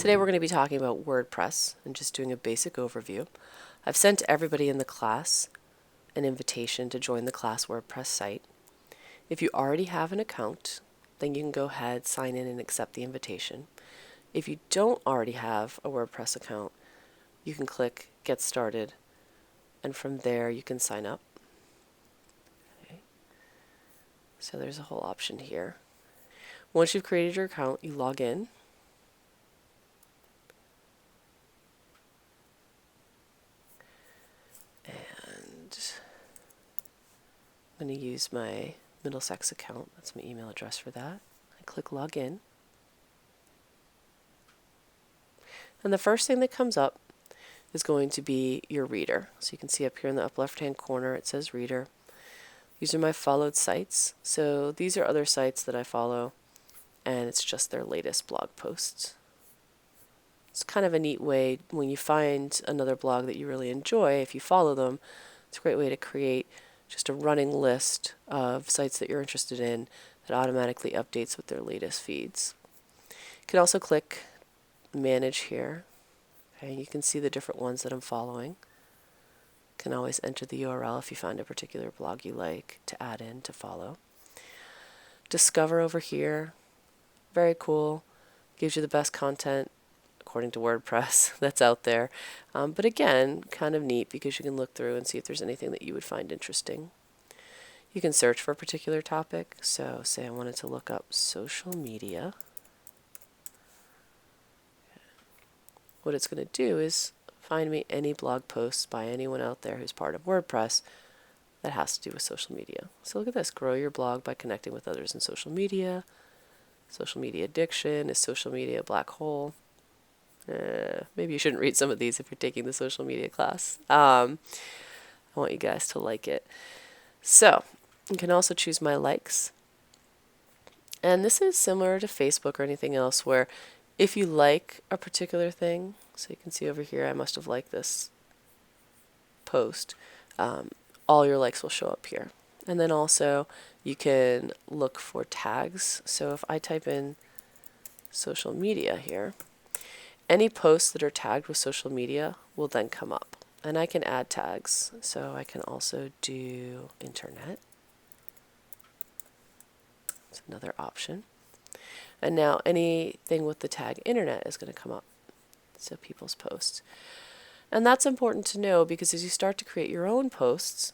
Today we're going to be talking about WordPress and just doing a basic overview. I've sent everybody in the class an invitation to join the class WordPress site. If you already have an account, then you can go ahead, sign in, and accept the invitation. If you don't already have a WordPress account, you can click Get Started, and from there you can sign up. Okay. So there's a whole option here. Once you've created your account, you log in. And I'm going to use my Middlesex account. That's my email address for that. I click Login. And the first thing that comes up is going to be your reader. So you can see up here in the upper left-hand corner it says Reader. These are my followed sites. So these are other sites that I follow, and it's just their latest blog posts. It's kind of a neat way when you find another blog that you really enjoy, if you follow them, it's a great way to create just a running list of sites that you're interested in that automatically updates with their latest feeds. You can also click Manage here. Okay, you can see the different ones that I'm following. You can always enter the URL if you find a particular blog you like to add in to follow. Discover over here, very cool, gives you the best content according to WordPress that's out there. But again, kind of neat because you can look through and see if there's anything that you would find interesting. You can search for a particular topic. So say I wanted to look up social media. What it's going to do is find me any blog posts by anyone out there who's part of WordPress that has to do with social media. So look at this, grow your blog by connecting with others in social media. Social media addiction, is social media a black hole? Maybe you shouldn't read some of these if you're taking the social media class. I want you guys to like it. So you can also choose my likes. And this is similar to Facebook or anything else where if you like a particular thing, so you can see over here I must have liked this post, all your likes will show up here. And then also you can look for tags. So if I type in social media here, any posts that are tagged with social media will then come up. And I can add tags. So I can also do internet. It's another option. And now anything with the tag internet is going to come up. So people's posts. And that's important to know because as you start to create your own posts,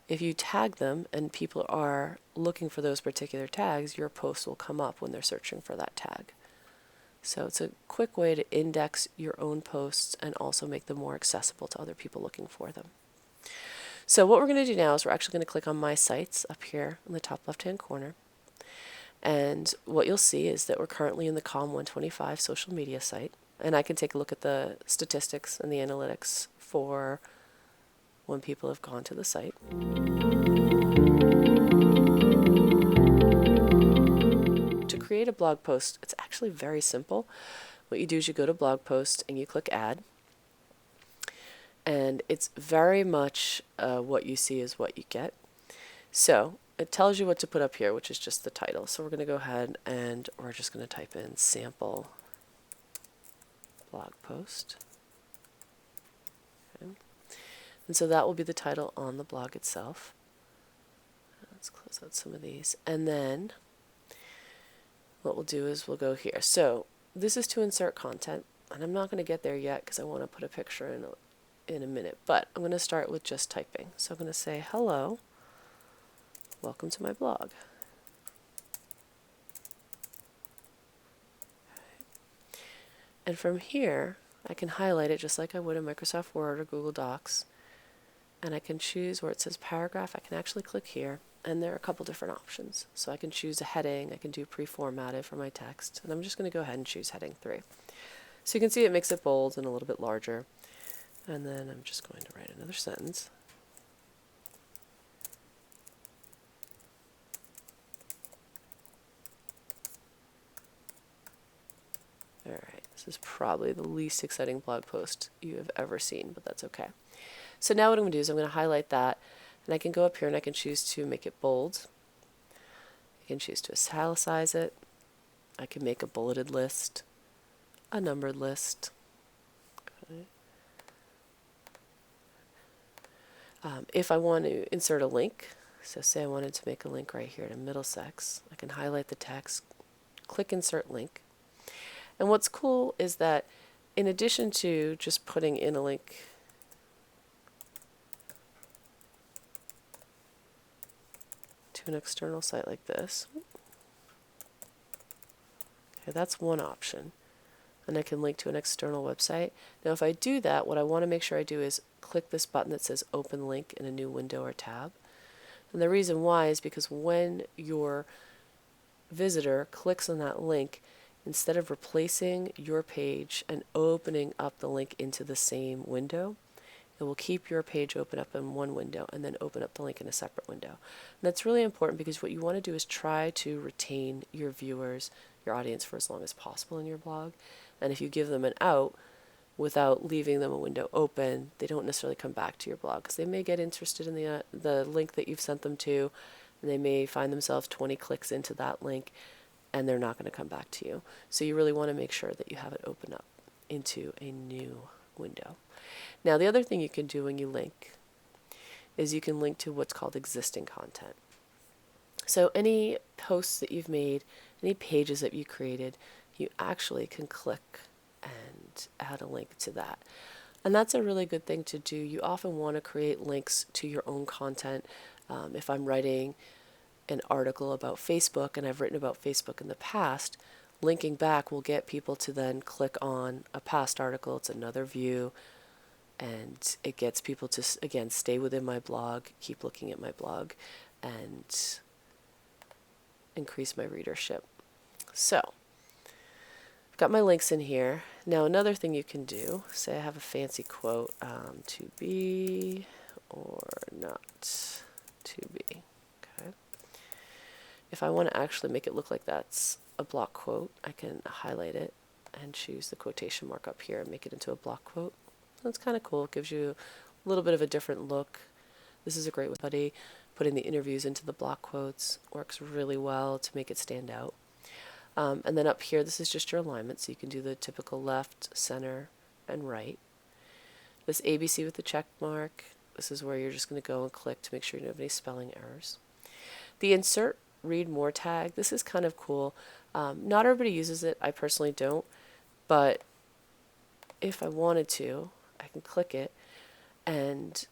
if you tag them and people are looking for those particular tags, your post will come up when they're searching for that tag. So it's a quick way to index your own posts and also make them more accessible to other people looking for them. So what we're going to do now is we're actually going to click on My Sites up here in the top left-hand corner. And what you'll see is that we're currently in the COM 125 social media site. And I can take a look at the statistics and the analytics for when people have gone to the site. To create a blog post, it's actually very simple. What you do is you go to blog post and you click add. And it's very much what you see is what you get. So it tells you what to put up here, which is just the title. So we're going to go ahead and we're just going to type in sample blog post. Okay. And so that will be the title on the blog itself. Let's close out some of these. And then what we'll do is we'll go here. So this is to insert content. And I'm not going to get there yet because I want to put a picture in a minute. But I'm going to start with just typing. So I'm going to say, hello, welcome to my blog. And from here, I can highlight it just like I would in Microsoft Word or Google Docs. And I can choose where it says paragraph. I can actually click here. And there are a couple different options. So I can choose a heading. I can do pre-formatted for my text. And I'm just going to go ahead and choose heading 3. So you can see it makes it bold and a little bit larger. And then I'm just going to write another sentence. Alright, this is probably the least exciting blog post you have ever seen, but that's okay. So now what I'm going to do is I'm going to highlight that, and I can go up here and I can choose to make it bold. I can choose to italicize it. I can make a bulleted list. a numbered list. Okay. If I want to insert a link, so say I wanted to make a link right here to Middlesex, I can highlight the text, click Insert Link. And what's cool is that in addition to just putting in a link to an external site like this, okay, that's one option. And I can link to an external website. Now if I do that, what I want to make sure I do is click this button that says Open Link in a new window or tab. And the reason why is because when your visitor clicks on that link, instead of replacing your page and opening up the link into the same window, it will keep your page open up in one window and then open up the link in a separate window. And that's really important because what you want to do is try to retain your viewers, your audience, for as long as possible in your blog. And if you give them an out without leaving them a window open, they don't necessarily come back to your blog because they may get interested in the link that you've sent them to, and they may find themselves 20 clicks into that link and they're not going to come back to you. So you really want to make sure that you have it open up into a new window. Now the other thing you can do when you link is you can link to what's called existing content. So any posts that you've made, any pages that you created, you actually can click and add a link to that. And that's a really good thing to do. You often want to create links to your own content. If I'm writing an article about Facebook and I've written about Facebook in the past, linking back will get people to then click on a past article. It's another view, and it gets people to, again, stay within my blog, keep looking at my blog, and increase my readership. So I've got my links in here. Now another thing you can do, say I have a fancy quote, to be or not to be. Okay. If I want to actually make it look like that's a block quote, I can highlight it and choose the quotation mark up here and make it into a block quote. That's kind of cool. It gives you a little bit of a different look. This is a great way. Putting the interviews into the block quotes works really well to make it stand out. And then up here, this is just your alignment, so you can do the typical left, center, and right. This ABC with the check mark, this is where you're just going to go and click to make sure you don't have any spelling errors. The insert read more tag, this is kind of cool. Not everybody uses it. I personally don't, but if I wanted to, I can click it and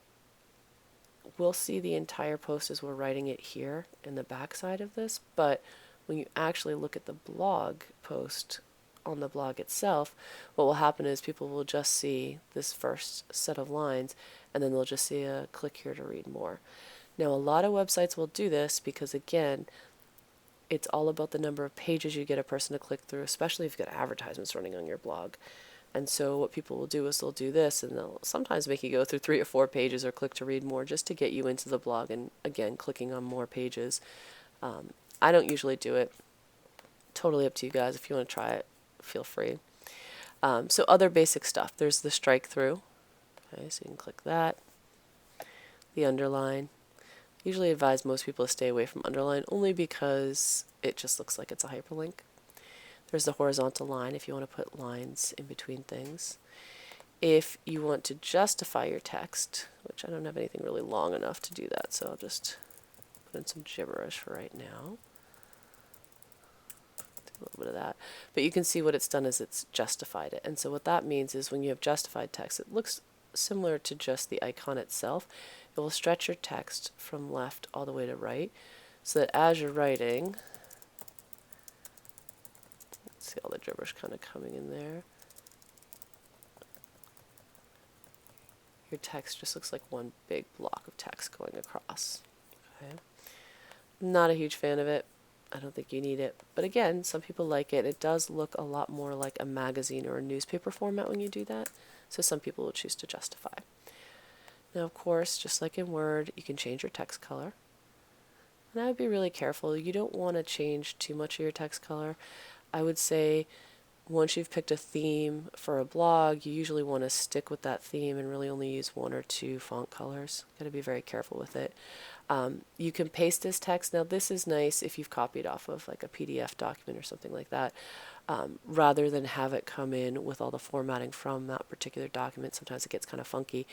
we'll see the entire post as we're writing it here in the back side of this, but when you actually look at the blog post on the blog itself, what will happen is people will just see this first set of lines and then they'll just see a click here to read more. Now a lot of websites will do this because, again, it's all about the number of pages you get a person to click through, especially if you've got advertisements running on your blog. And so what people will do is they'll do this, and they'll sometimes make you go through 3 or 4 pages or click to read more just to get you into the blog, and again, clicking on more pages. I don't usually do it. Totally up to you guys. If you want to try it, feel free. So other basic stuff. There's the strike through. Okay, so you can click that. The underline. Usually advise most people to stay away from underline only because it just looks like it's a hyperlink. There's the horizontal line if you want to put lines in between things. If you want to justify your text, which I don't have anything really long enough to do that, so I'll just put in some gibberish for right now. Do a little bit of that. But you can see what it's done is it's justified it. And so what that means is when you have justified text, it looks similar to just the icon itself. It will stretch your text from left all the way to right so that as you're writing, see all the gibberish kind of coming in there. Your text just looks like one big block of text going across. Okay. Not a huge fan of it. I don't think you need it. But again, some people like it. It does look a lot more like a magazine or a newspaper format when you do that. So some people will choose to justify. Now, of course, just like in Word, you can change your text color. And I would be really careful. You don't want to change too much of your text color. I would say once you've picked a theme for a blog, you usually want to stick with that theme and really only use 1 or 2 font colors. Got to be very careful with it. You can paste this text. Now this is nice if you've copied off of like a PDF document or something like that. Rather than have it come in with all the formatting from that particular document, sometimes it gets kind of funky.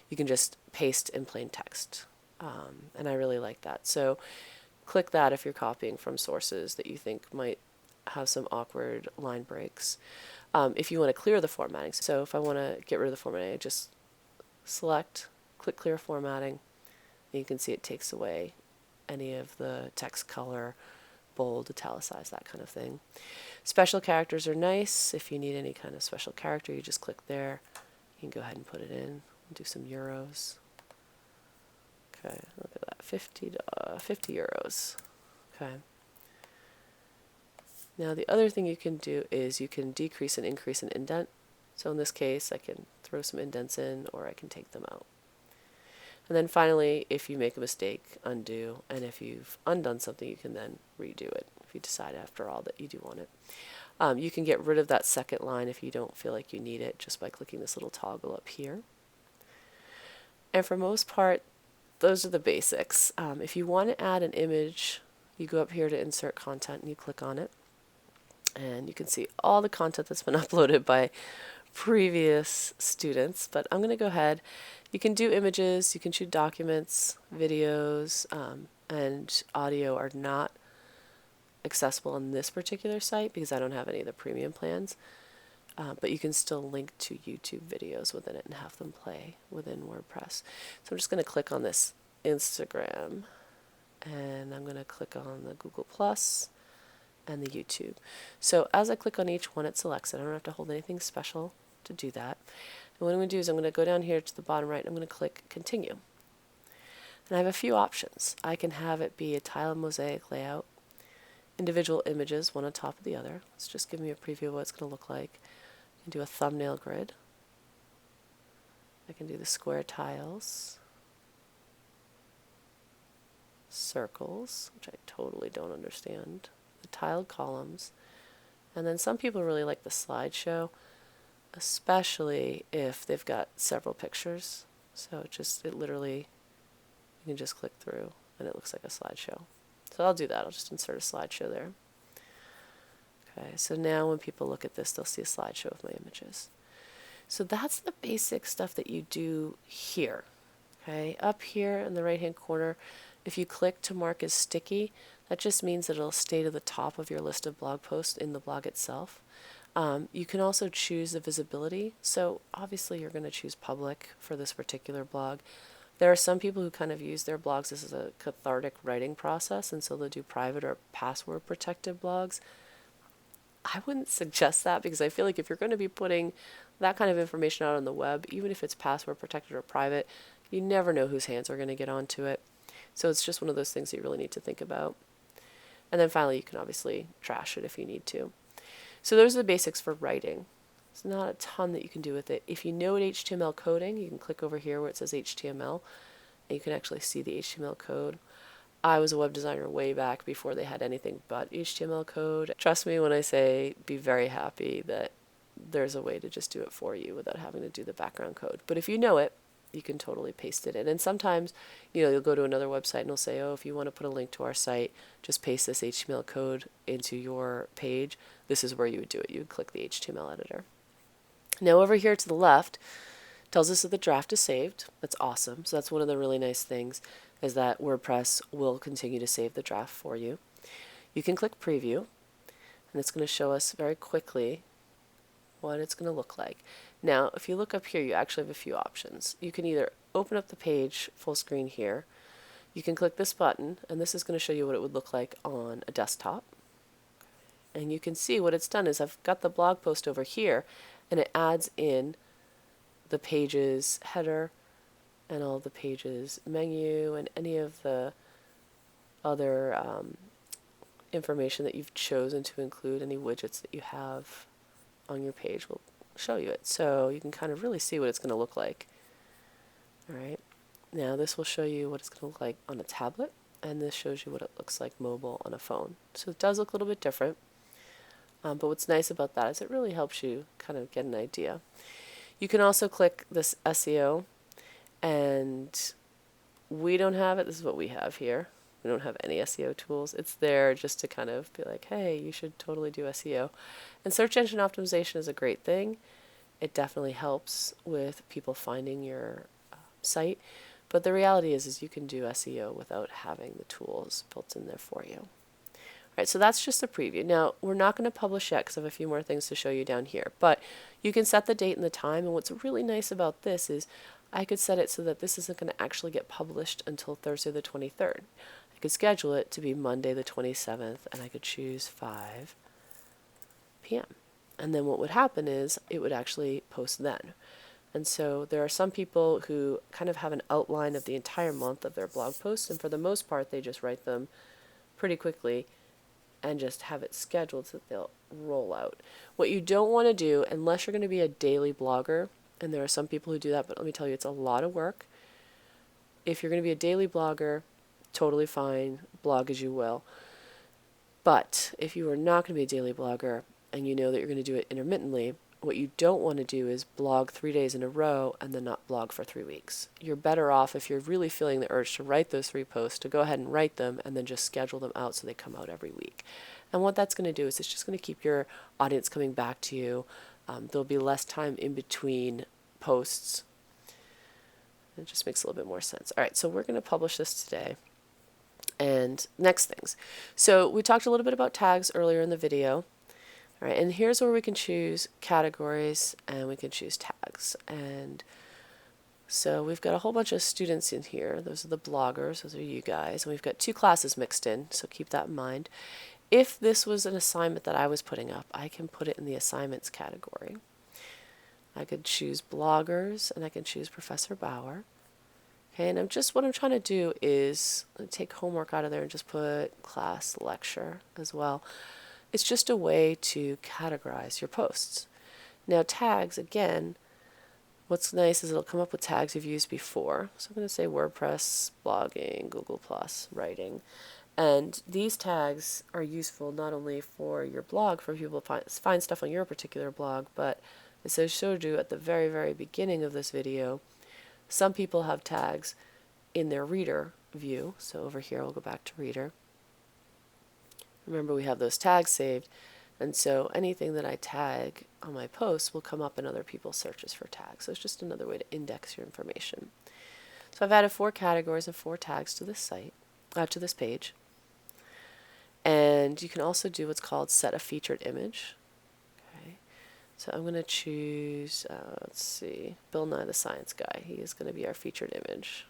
You can just paste in plain text. And I really like that. So click that if you're copying from sources that you think might have some awkward line breaks. If you want to clear the formatting, so if I want to get rid of the formatting, I just select, click clear formatting, and you can see it takes away any of the text color, bold, italicized, that kind of thing. Special characters are nice. If you need any kind of special character, you just click there. You can go ahead and put it in. Do some euros. Okay, look at that, 50 euros. Okay. Now the other thing you can do is you can decrease and increase an indent. So in this case, I can throw some indents in, or I can take them out. And then finally, if you make a mistake, undo. And if you've undone something, you can then redo it if you decide after all that you do want it. You can get rid of that second line if you don't feel like you need it just by clicking this little toggle up here. And for most part, those are the basics. If you want to add an image, you go up here to insert content and you click on it. And you can see all the content that's been uploaded by previous students. But I'm going to go ahead. You can do images, you can choose documents, videos, and audio are not accessible on this particular site because I don't have any of the premium plans. But you can still link to YouTube videos within it and have them play within WordPress. So I'm just going to click on this Instagram, and I'm going to click on the Google Plus and the YouTube. So as I click on each one, it selects it. I don't have to hold anything special to do that. And what I'm going to do is I'm going to go down here to the bottom right, and I'm going to click Continue. And I have a few options. I can have it be a tile and mosaic layout, individual images, one on top of the other. Let's just give me a preview of what it's going to look like. I can do a thumbnail grid. I can do the square tiles, circles, which I totally don't understand, the tiled columns, and then some people really like the slideshow, especially if they've got several pictures. So it literally, you can just click through and it looks like a slideshow. So I'll do that. I'll just insert a slideshow there. Okay, so now when people look at this, they'll see a slideshow of my images. So that's the basic stuff that you do here. Okay, up here in the right-hand corner, if you click to mark as sticky, that just means that it'll stay to the top of your list of blog posts in the blog itself. You can also choose the visibility. So obviously you're going to choose public for this particular blog. There are some people who kind of use their blogs as a cathartic writing process, and so they'll do private or password protected blogs. I wouldn't suggest that because I feel like if you're going to be putting that kind of information out on the web, even if it's password protected or private, you never know whose hands are going to get onto it. So it's just one of those things that you really need to think about. And then finally, you can obviously trash it if you need to. So those are the basics for writing. There's not a ton that you can do with it. If you know HTML coding, you can click over here where it says HTML, and you can actually see the HTML code. I was a web designer way back before they had anything but HTML code. Trust me when I say be very happy that there's a way to just do it for you without having to do the background code. But if you know it, you can totally paste it in. And sometimes, you'll go to another website and it'll say, oh, if you want to put a link to our site, just paste this HTML code into your page. This is where you would do it. You would click the HTML editor. Now over here to the left, tells us that the draft is saved. That's awesome. So that's one of the really nice things, is that WordPress will continue to save the draft for you. You can click preview, and it's going to show us very quickly what it's going to look like. Now, if you look up here, you actually have a few options. You can either open up the page full screen here. You can click this button, and this is going to show you what it would look like on a desktop. And you can see what it's done is I've got the blog post over here, and it adds in the page's header and all the page's menu and any of the other information that you've chosen to include. Any widgets that you have on your page will show you it. So you can kind of really see what it's going to look like. All right. Now this will show you what it's going to look like on a tablet, and this shows you what it looks like mobile on a phone. So it does look a little bit different. But what's nice about that is it really helps you kind of get an idea. You can also click this SEO, and we don't have it. This is what we have here. We don't have any SEO tools. It's there just to kind of be like, hey, you should totally do SEO. And search engine optimization is a great thing. It definitely helps with people finding your site. But the reality is you can do SEO without having the tools built in there for you. All right, so that's just a preview. Now, we're not going to publish yet because I have a few more things to show you down here. But you can set the date and the time. And what's really nice about this is I could set it so that this isn't going to actually get published until Thursday the 23rd. I could schedule it to be Monday the 27th, and I could choose 5 p.m. And then what would happen is it would actually post then. And so there are some people who kind of have an outline of the entire month of their blog posts, and for the most part, they just write them pretty quickly and just have it scheduled so that they'll roll out. What you don't want to do, unless you're going to be a daily blogger, and there are some people who do that, but let me tell you, it's a lot of work. If you're going to be a daily blogger, totally fine, blog as you will. But if you are not going to be a daily blogger and you know that you're going to do it intermittently, what you don't want to do is blog 3 days in a row and then not blog for 3 weeks. You're better off, if you're really feeling the urge to write those 3 posts, to go ahead and write them and then just schedule them out so they come out every week. And what that's going to do is it's just going to keep your audience coming back to you. There'll be less time in between posts. It just makes a little bit more sense. All right, so we're going to publish this today. And next things. So we talked a little bit about tags earlier in the video. All right, and here's where we can choose categories and we can choose tags. And so we've got a whole bunch of students in here. Those are the bloggers, those are you guys. And we've got 2 classes mixed in, so keep that in mind. If this was an assignment that I was putting up, I can put it in the assignments category. I could choose bloggers and I can choose Professor Bauer. Okay, and what I'm trying to do is take homework out of there and just put class lecture as well. It's just a way to categorize your posts. Now tags, again, what's nice is it'll come up with tags you've used before. So I'm going to say WordPress, blogging, Google+, writing. And these tags are useful not only for your blog, for people to find stuff on your particular blog, but as I showed you at the very, very beginning of this video, some people have tags in their reader view. So over here, we'll go back to reader. Remember, we have those tags saved, and so anything that I tag on my posts will come up in other people's searches for tags. So it's just another way to index your information. So I've added 4 categories and 4 tags to this site, to this page. And you can also do what's called set a featured image. Okay, so I'm going to choose, let's see, Bill Nye the Science Guy. He is going to be our featured image.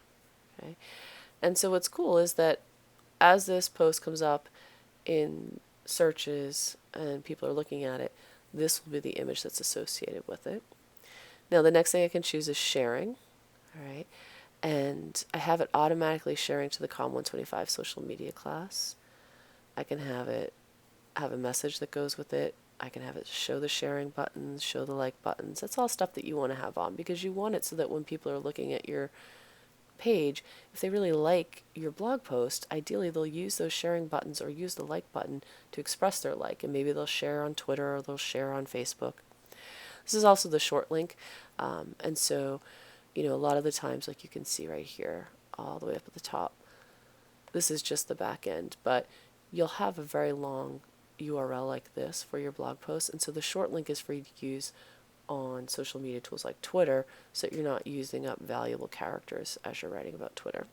Okay, and so what's cool is that as this post comes up in searches and people are looking at it, this will be the image that's associated with it. Now the next thing I can choose is sharing. All right, and I have it automatically sharing to the COM 125 social media class. I can have it have a message that goes with it. I can have it show the sharing buttons, show the like buttons. That's all stuff that you want to have on because you want it so that when people are looking at your page, if they really like your blog post, ideally they'll use those sharing buttons or use the like button to express their like, and maybe they'll share on Twitter or they'll share on Facebook. This is also the short link, and so a lot of the times, like you can see right here all the way up at the top, this is just the back end, but you'll have a very long URL like this for your blog post, and so the short link is for you to use on social media tools like Twitter so that you're not using up valuable characters as you're writing about Twitter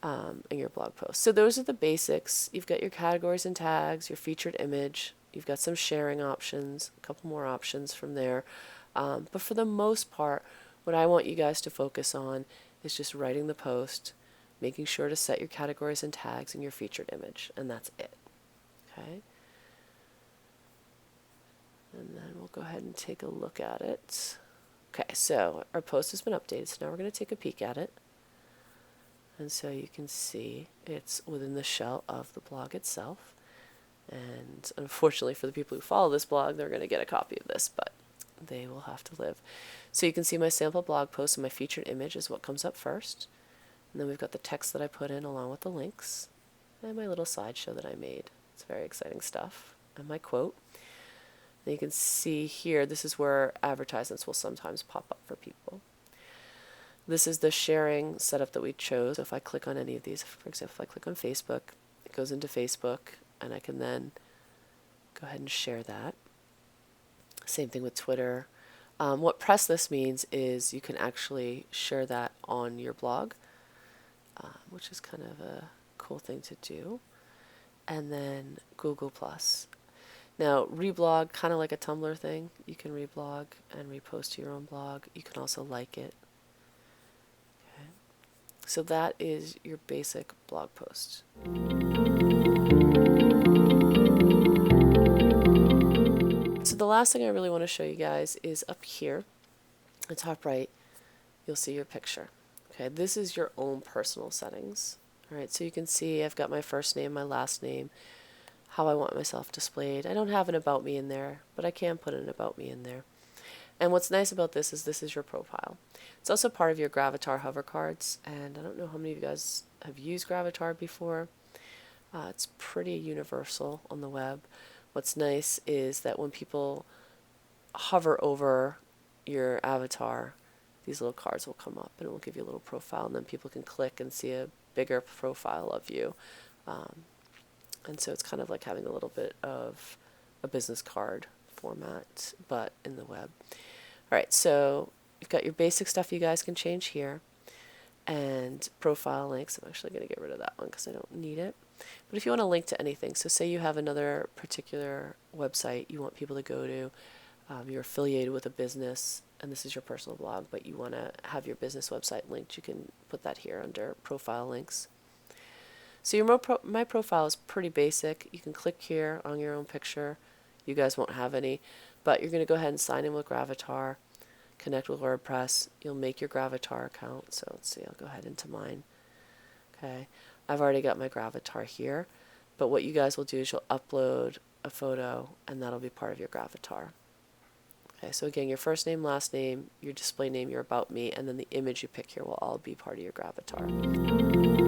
in your blog post. So those are the basics. You've got your categories and tags, your featured image, you've got some sharing options, a couple more options from there. But for the most part, what I want you guys to focus on is just writing the post, making sure to set your categories and tags and your featured image, and that's it. Okay? And then we'll go ahead and take a look at it. Okay, so our post has been updated, so now we're going to take a peek at it. And so you can see it's within the shell of the blog itself. And unfortunately for the people who follow this blog, they're going to get a copy of this, but they will have to live. So you can see my sample blog post and my featured image is what comes up first. And then we've got the text that I put in along with the links and my little slideshow that I made. It's very exciting stuff. And my quote. And you can see here, this is where advertisements will sometimes pop up for people. This is the sharing setup that we chose. So if I click on any of these, for example, if I click on Facebook, it goes into Facebook, and I can then go ahead and share that. Same thing with Twitter. What press this means is you can actually share that on your blog, which is kind of a cool thing to do. And then Google+. Now, reblog, kind of like a Tumblr thing. You can reblog and repost to your own blog. You can also like it. Okay. So that is your basic blog post. So the last thing I really want to show you guys is up here, the top right, you'll see your picture. Okay, this is your own personal settings. All right, so you can see I've got my first name, my last name, how I want myself displayed. I don't have an about me in there, but I can put an about me in there. And what's nice about this is your profile. It's also part of your Gravatar hover cards, and I don't know how many of you guys have used Gravatar before. It's pretty universal on the web. What's nice is that when people hover over your avatar, these little cards will come up and it will give you a little profile, and then people can click and see a bigger profile of you. And so it's kind of like having a little bit of a business card format, but in the web. All right, so you've got your basic stuff you guys can change here, and profile links. I'm actually going to get rid of that one because I don't need it. But if you want to link to anything, so say you have another particular website you want people to go to, you're affiliated with a business, and this is your personal blog, but you want to have your business website linked, you can put that here under profile links. So your My Profile is pretty basic. You can click here on your own picture. You guys won't have any, but you're going to go ahead and sign in with Gravatar, connect with WordPress. You'll make your Gravatar account. So let's see, I'll go ahead into mine. Okay, I've already got my Gravatar here, but what you guys will do is you'll upload a photo, and that'll be part of your Gravatar. Okay, so again, your first name, last name, your display name, your about me, and then the image you pick here will all be part of your Gravatar.